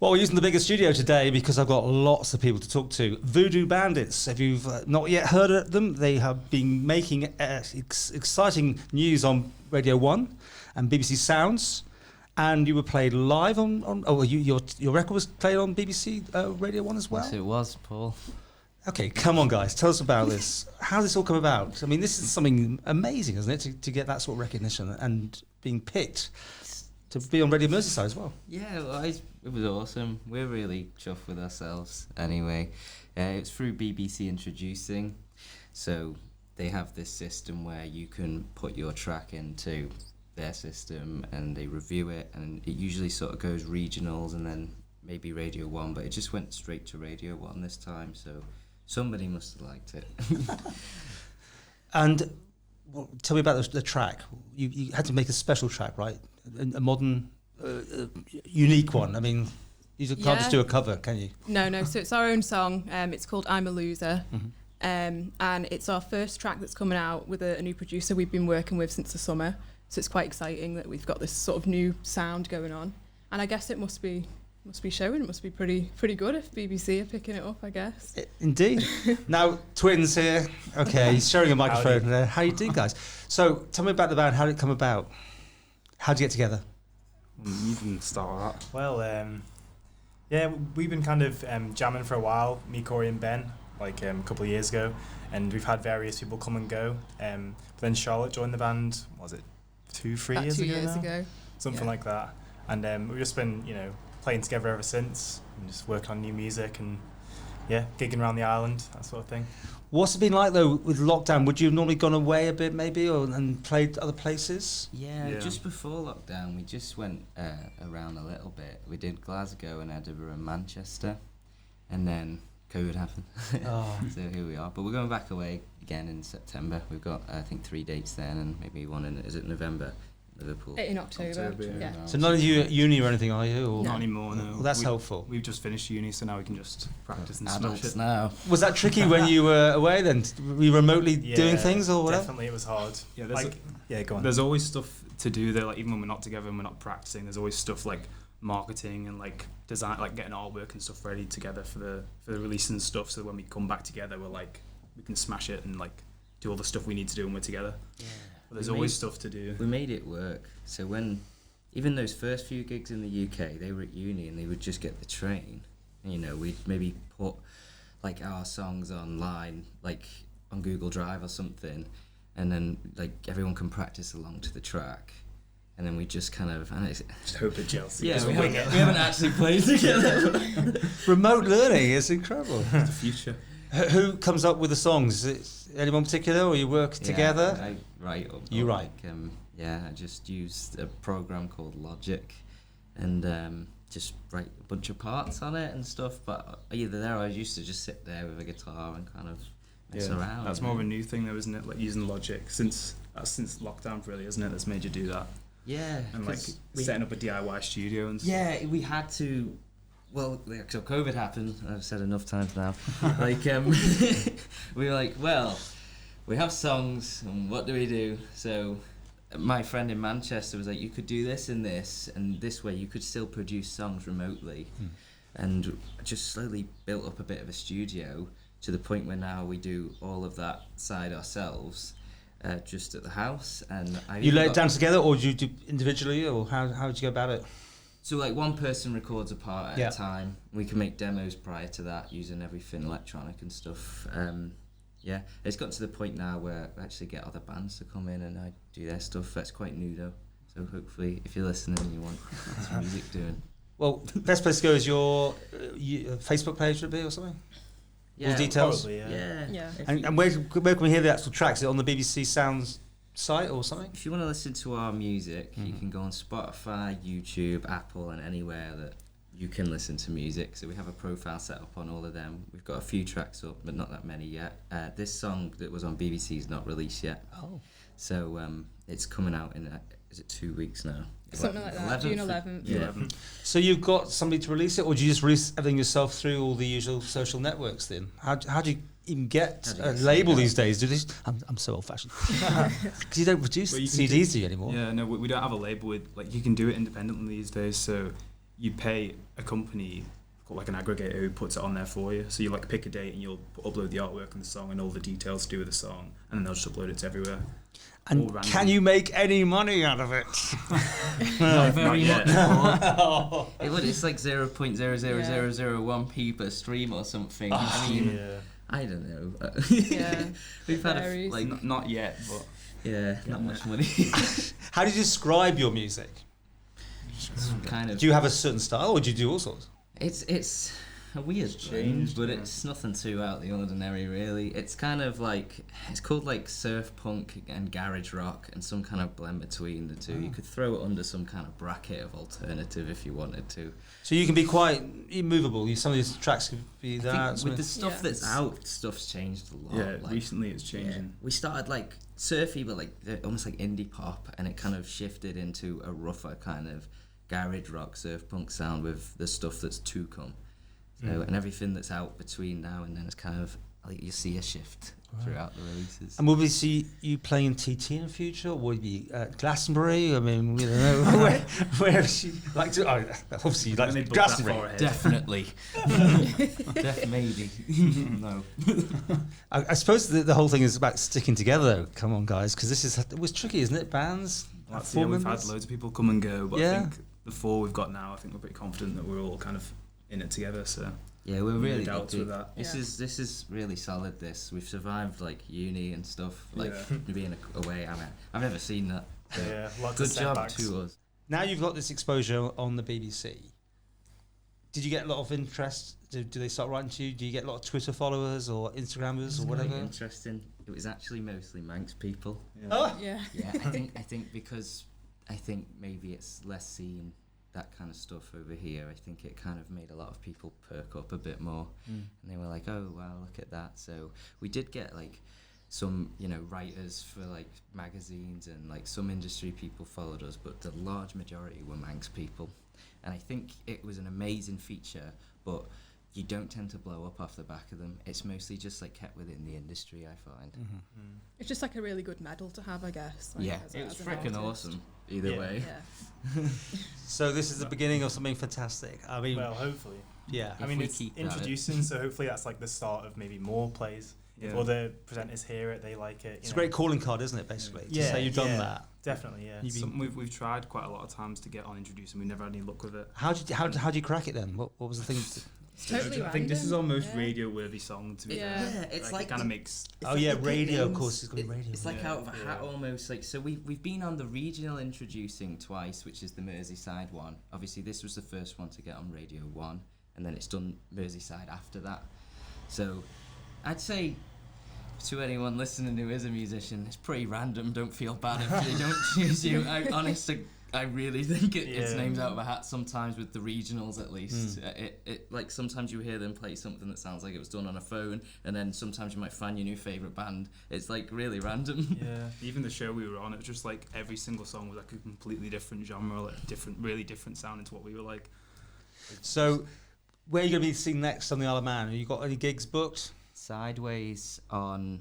Well, we're using the bigger studio today because I've got lots of people to talk to. Voodoo Bandits, if you've not yet heard of them, they have been making exciting news on Radio 1 and BBC Sounds. And you were played live on your record was played on BBC Radio 1 as well? Yes, it was, Paul. Okay, come on, guys. Tell us about this. How did this all come about? I mean, this is something amazing, isn't it, to get that sort of recognition and being picked to be on Radio Merseyside as well. Yeah, well, it was awesome. We're really chuffed with ourselves anyway. It's through BBC Introducing. So they have this system where you can put your track into their system and they review it, and it usually sort of goes regionals and then maybe Radio 1, but it just went straight to Radio 1 this time, so somebody must have liked it. And well, tell me about the track. You had to make a special track, right? A modern, unique one. I mean, you can't just do a cover, can you? No. So it's our own song. It's called I'm a Loser. Mm-hmm. And it's our first track that's coming out with a new producer we've been working with since the summer. So it's quite exciting that we've got this sort of new sound going on. And I guess it must be showing. It must be pretty good if BBC are picking it up, I guess. Indeed. Now, twins here. Okay, he's sharing a microphone there. How you doing, guys? So tell me about the band. How did it come about? How did you get together? You can start with that. Well, yeah, we've been kind of jamming for a while, me, Corey and Ben, like a couple of years ago, and we've had various people come and go. But then Charlotte joined the band, was it 3 years ago? Something like that. And we've just been, playing together ever since, and just working on new music and, gigging around the island, that sort of thing. What's it been like, though, with lockdown? Would you have normally gone away a bit, maybe, and played other places? Yeah, just before lockdown, we just went around a little bit. We did Glasgow and Edinburgh and Manchester, and then COVID happened. So here we are. But we're going back away again in September. We've got, I think, 3 dates then, and maybe one in, is it November? Liverpool. In October. Yeah. So none of you at uni or anything, are you? Or? Not anymore, no. Well, that's helpful. We've just finished uni, so now we can just practice and smash Adults it. now. Was that tricky when you were away then? Were you remotely doing things or whatever? Definitely, it was hard. Yeah, go on. There's always stuff to do there, like even when we're not together and we're not practicing, there's always stuff like marketing and like design, like getting artwork and stuff ready together for the release and stuff, so when we come back together we can smash it and like do all the stuff we need to do when we're together. Yeah. But there's always stuff to do. We made it work. So when even those first few gigs in the UK, they were at uni and they would just get the train. We'd maybe put like our songs online, like on Google Drive or something, and then like everyone can practice along to the track. And then we just kind of just hope it gels. Yeah, we haven't actually played together. Remote learning is incredible. It's the future. Who comes up with the songs? Is it anyone particular, or you work together? I write. You write? I just used a program called Logic, and just write a bunch of parts on it and stuff. But either there, I used to just sit there with a guitar and kind of mess around. That's more of a new thing, though, isn't it? Like using Logic since lockdown, really, isn't it? That's made you do that. Yeah, and like setting up a DIY studio and stuff. Yeah, we had to. Well, so COVID happened. I've said enough times now. We were like, well, we have songs, and what do we do? So my friend in Manchester was like, you could do this and this way you could still produce songs remotely. And just slowly built up a bit of a studio to the point where now we do all of that side ourselves, just at the house. And you lay it down together, or do you do individually, or how did you go about it? So like one person records a part at a time. We can make demos prior to that using everything electronic and stuff. It's got to the point now where I actually get other bands to come in and I do their stuff. That's quite new though. So hopefully if you're listening and you want some music doing. Well, best place to go is your Facebook page, would it be, or something? Yeah, all details. Probably, yeah. And where can we hear the actual tracks? Is it on the BBC Sounds site or something? If you want to listen to our music, you can go on Spotify, YouTube, Apple, and anywhere that you can listen to music. So we have a profile set up on all of them. We've got a few tracks up, but not that many yet. This song that was on BBC is not released yet. So it's coming out in is it 2 weeks now? Something like that. 11th? June 11th. Yeah. So you've got somebody to release it, or do you just release everything yourself through all the usual social networks? Then how do you even get a label these days? I'm so old-fashioned because you don't produce CDs anymore. Yeah, no, we don't have a label with you can do it independently these days. So you pay a company called like an aggregator who puts it on there for you. So you like pick a date and you'll upload the artwork and the song and all the details to do with the song, and then they'll just upload it to everywhere. And can you make any money out of it? Not very Not much more. It's like 0.00001p per stream or something. I mean, I don't know. Yeah. We've had Not yet, but not much money. How do you describe your music? Kind of. Do you have a certain style, or do you do all sorts? It's a weird change, but it's nothing too out of the ordinary, really. It's kind of like, it's called like surf punk and garage rock and some kind of blend between the two. You could throw it under some kind of bracket of alternative if you wanted to. So you can be quite immovable. Some of these tracks could be that. With the stuff that's out, stuff's changed a lot. yeah, recently it's changing. We started like surfy, but like almost like indie pop, and it kind of shifted into a rougher kind of garage rock, surf punk sound with the stuff that's to come. So, and everything that's out between now and then is kind of like you see a shift throughout the releases. And will we see you playing TT in the future? Or will you be at Glastonbury? I mean, we don't know. where is she like to? Oh, obviously you like Glastonbury. Definitely. Maybe. No. I suppose the whole thing is about sticking together. Though. Come on, guys, because it was tricky, isn't it? Bands. We've had loads of people come and go, but Yeah. I think the 4 we've got now, I think we're pretty confident that we're all kind of in it together. So Yeah, we're really no doubts lucky. with that. This is really solid. We've survived like uni and stuff, like being away. I mean, I've never seen that. Yeah, lots Good of job setbacks. to us. Now you've got this exposure on the BBC. Did you get a lot of interest? Do they start writing to you? Do you get a lot of Twitter followers or Instagrammers or whatever? Quite interesting. It was actually mostly Manx people. Oh, Yeah. Yeah, I think because I think maybe it's less seen, that kind of stuff over here. I think it kind of made a lot of people perk up a bit more, and they were like, "Oh wow, look at that!" So we did get like some, writers for like magazines, and like some industry people followed us, but the large majority were Manx people, and I think it was an amazing feature, but you don't tend to blow up off the back of them. It's mostly just like kept within the industry, I find. It's just like a really good medal to have, I guess. Like, Yeah, it was freaking awesome. Either way. Yeah. so this is the beginning of something fantastic. I mean, Well, hopefully. yeah. I If mean, we it's keep at it. introducing, so hopefully that's like the start of maybe more plays. If Yeah. other presenters hear it, they like it. It's a great calling card, isn't it, basically? To Yeah, say you've done yeah. that. Definitely, yeah. You've been- Something we've tried quite a lot of times to get on Introduce, and we never had any luck with it. How do you crack it then? What was the thing? It's totally I think this is our random, most yeah. radio-worthy song to be Yeah. fair. Yeah, it's like it kind of makes. Oh yeah, radio. Of course, it's got to be radio. It's like Yeah. out of a hat almost. Like, so we've been on the regional introducing twice, which is the Merseyside one. Obviously, this was the first one to get on Radio 1, and then it's done Merseyside after that. So I'd say to anyone listening who is a musician, it's pretty random. Don't feel bad if they don't choose you. I really think it's Yeah. names out of a hat sometimes with the regionals at least. It like sometimes you hear them play something that sounds like it was done on a phone, and then sometimes you might find your new favourite band. It's like really random. Yeah. Even the show we were on, it was just like every single song was like a completely different genre, like really different sound into what we were like. So, where are you going to be seen next on the Isle of Man? Have you got any gigs booked? Sideways on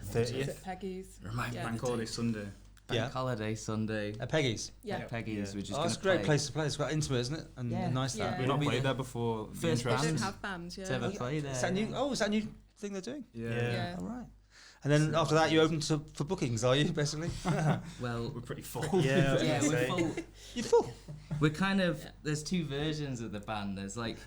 Is 30th. it Peggy's? Remind Yeah. me Bank the Holiday date. Sunday. Bank Yeah. Holiday Sunday. At Peggy's. Yeah. At Peggy's, Yeah. which is Oh, going that's to a great place to play. It's quite intimate, isn't it? And Yeah. nice that. Yeah. We've not played there before. First They band. don't have bands, yeah. To ever play there. Is that new? Oh, is that a new thing they're doing? Yeah. Yeah. All right. And then after that, you're open for bookings, are you? Basically, Well, We're pretty full. Yeah, I was yeah, gonna we're say. full. you're full. We're kind of. Yeah. There's two versions of the band. There's like.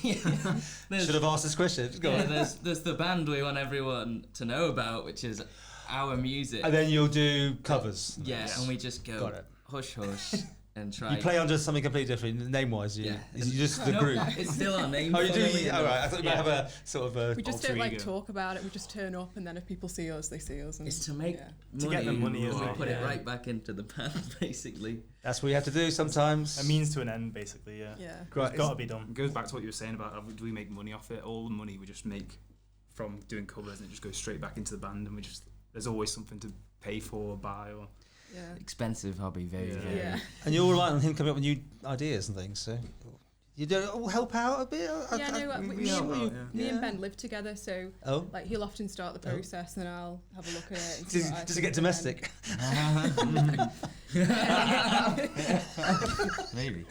Should have asked this question. Go Yeah, on. there's the band we want everyone to know about, which is our music. And then you'll do covers. Yeah, Yes. and we just go Got it. hush hush and try. You play under something completely different, name-wise. You, Yeah. is you just the No, group. it's still our name. Oh, you do. funnily All enough. right. I thought you might have a sort of a. We just Alter don't like ego. talk about it. We just turn up, and then if people see us, they see us. And It's to make yeah. money. To get the money as we well, put it yeah. right back into the band, basically. That's what you have to do sometimes. A means to an end, basically, yeah. Yeah. Right, It's got to be done. It goes back to what you were saying about do we make money off it? All the money we just make from doing covers, and it just goes straight back into the band, and there's always something to pay for or buy or. Yeah. Expensive hobby, very, Yeah. very. Yeah. And you're all reliant on him coming up with new ideas and things. So You don't all help out a bit? Yeah, no, me and Ben live together, so like he'll often start the process, and then I'll have a look at it. And Does it get domestic? Maybe.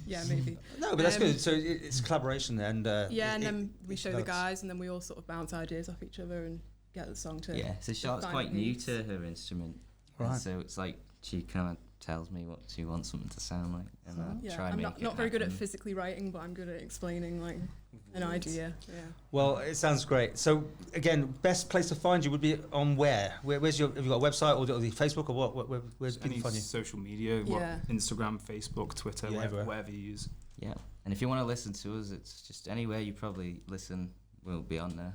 Yeah, maybe. No, but that's good. So it's collaboration, and and then we show the guys, and then we all sort of bounce ideas off each other and get the song to. Yeah, so Charlotte's quite new to her instrument, right? So it's like she kind of tells me what she wants something to sound like, and I try and I'm make it not very good at happen. physically writing, but I'm good at explaining like an idea. Yeah. Well, it sounds great. So again, best place to find you would be on where? Where's your? Have you got a website or the Facebook or what? Where's people Any find you? social media, Instagram, Facebook, Twitter, whatever you use. Yeah, and if you want to listen to us, it's just anywhere you probably listen, we'll be on there.